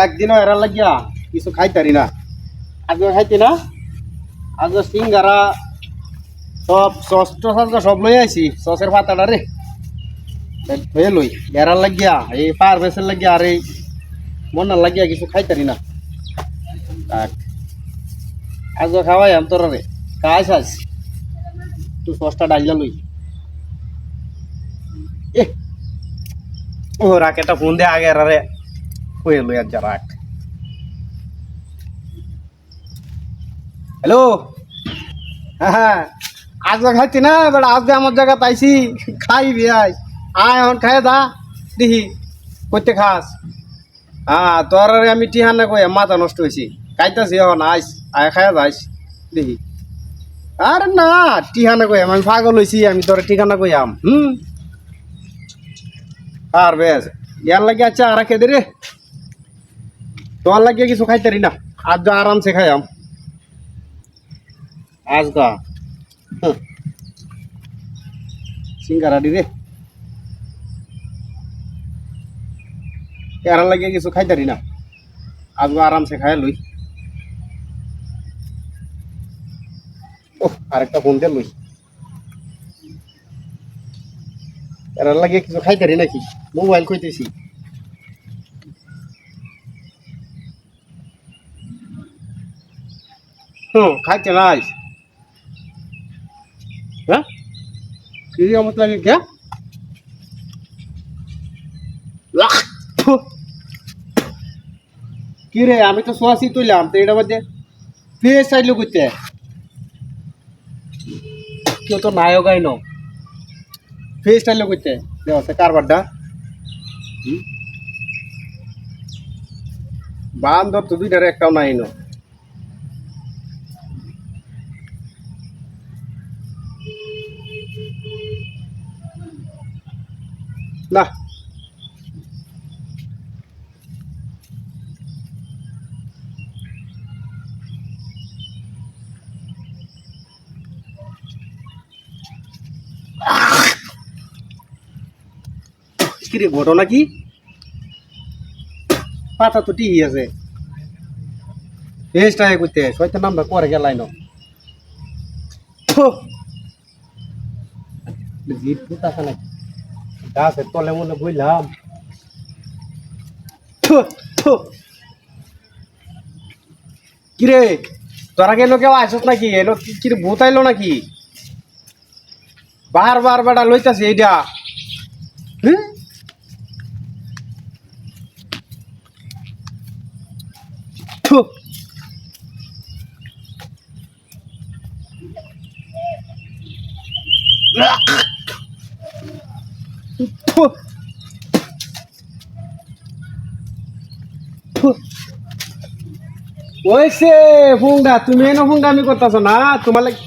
একদিনও এরা লাগিয়া কিছু খাইতারি না। আজকে খাইতি না, আজকে সিঙ্গারা সব সস টস সব লই আইছি, সসের পাতাটা রে হয়ে লই এরার লাগিয়া এই পার বেসের লাগিয়া আর এই মনার লাগিয়া কিছু খাইতারি না। আজকে খাওয়াই আম তোরা রে কাজ আস তুই সসটা ডাইলা লই। এ ও রাখ একটা ফোন দে আগে রে হয়ে লই আর যা রাখ। হ্যালো, হ্যাঁ আজকে খাইতি না বেটা, আজকে আমার জায়গা পাইছি খাইবি আয় আয় এখন খাই দা দেখি করতে খাস। হ্যাঁ তোর আমি টিহানা কই মাথা নষ্ট হয়েছি খাইতেছি এখন আইস আয় খাই যাইস দেখি। আরে না টিহানা কই আমি পাগল হয়েছি, আমি তোর ঠিকানা কই আম আর বেশ ইয়ার লাগে আচ্ছা আর খেদে রে তোর লাগিয়ে কিছু খাইতারি না, আজ যা আরামসে খাইয়াম আজকা সিঙ্গারা দি রে এরা লাগে কিছু খাইতারি না, আজকে আরামসে খাই লই। ও আরেকটা ফোন দে লই, এরা লাগে কিছু খাইতারি নাকি মোবাইল কইতেছি। খাইতে নাই হ্যাঁ কি আমত লাগে কে কি রে আমি তো সোয়াশি তুইলাম তো এটা মধ্যে ফেস চাইলো করতে কেউ তো নায়ক আইন ফেস চাইলো করতে দেওয়া কারবারটা বান্ধব তো দুইটার একটাও নাই ন। না কিরে ঘটনা কি পাতা তো টিহি আছে ফেসটা করতে হয়তো নামটা করে গেলাই ন জিত ফুট আছে নাকি গাছের তলে মনে বইলাম। কিরে তোরা গেলো কেউ আসত নাকি এলো কিরে ভূত আইলো নাকি বারবার বেটা লইতাছি এইটা ওইসে ফুংডা তুমি এনে ফুংডা আমি করতেছ না তোমার লাগে